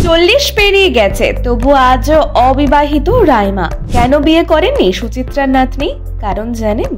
40 পেরিয়ে গেছে তবু আজও অবিবাহিত রাইমা। কেন বিয়ে করেননি সুচিত্রার নাতনি? কারণ জানেন,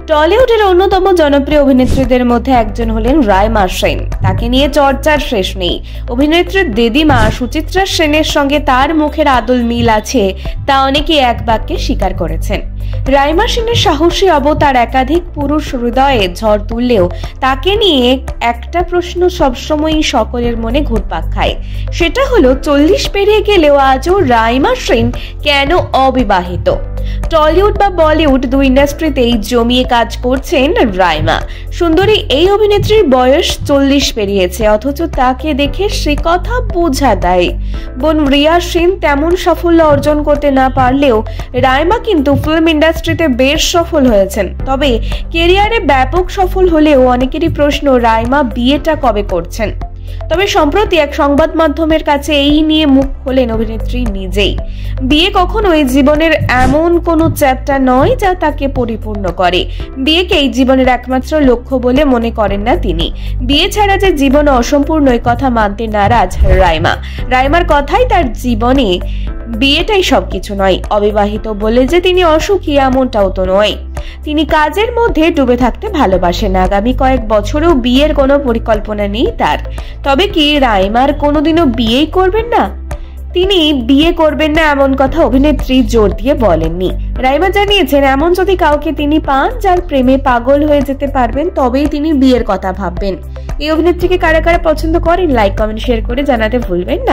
টলিউডের অন্যতম জনপ্রিয় অভিনেত্রীদের মধ্যে একজন হলেন রাইমা সেন। তাকে নিয়ে চর্চার শেষ নেই। অভিনেত্রীর দিদিমা সুচিত্রা সেনের সঙ্গে তার মুখের আদল মিল আছে, তা অনেকেই এক বাক্যে স্বীকার করেছেন। রাইমা সেনের সাহসী অবতার একাধিক পুরুষ হৃদয়ে ঝড় তুললেও তাকে নিয়ে একটা প্রশ্ন সবসময়ই সকলের মনে ঘুরপাক খায়। সেটা হলো 40 পেরিয়ে গেলেও আজও রাইমা সেন কেন অবিবাহিত? টলিউড বা বলিউড দুই ইন্ডাস্ট্রিতেই জমিয়ে কাজ করছেন রাইমা। সুন্দরী এই অভিনেত্রীর বয়স 40 পেরিয়েছে, অথচ তাকে দেখে সে কথা বোঝা দেয়। বোন রিয়া সেন তেমন সাফল্য অর্জন করতে না পারলেও রাইমা কিন্তু ফিল্ম ইন্ডাস্ট্রিতে বেশ সফল হয়েছেন। তবে কেরিয়ারে ব্যাপক সফল হলেও অনেকেরই প্রশ্ন, রাইমা বিয়েটা কবে করছেন? তবে সম্প্রতি এক সংবাদ মাধ্যমের কাছে এই নিয়ে মুখ খোলেন অভিনেত্রী নিজেই। বিয়ে কখনোই জীবনের এমন কোনো চ্যাপ্টার নয় যা তাকে পরিপূর্ণ করে। বিয়েকেই জীবনের একমাত্র লক্ষ্য বলে মনে করেন না তিনি। বিয়ে ছাড়া যে জীবন অসম্পূর্ণ এই কথা মানতে নারাজ রাইমা। রাইমার কথাই তার জীবনে বিয়েটাই সবকিছু নয়। অবিবাহিত বলে যে তিনি অসুখী এমনটাও তো নয়। তিনি কাজের মধ্যে ডুবে থাকতে ভালোবাসেন। আগামী কয়েক বছরেও বিয়ের কোনো পরিকল্পনা নেই তার। তবে কি রাইমার কোনোদিনও বিয়েই করবেন না? তিনি বিয়ে করবেন না এমন কথা অভিনেত্রী জোর দিয়ে বলেননি। রাইমা জানিয়েছেন, এমন যদি কাউকে তিনি পান যার প্রেমে পাগল হয়ে যেতে পারবেন, তবেই তিনি বিয়ের কথা ভাববেন। এই অভিনেত্রীকে কারা কারা পছন্দ করেন, লাইক কমেন্ট শেয়ার করে জানাতে ভুলবেন না।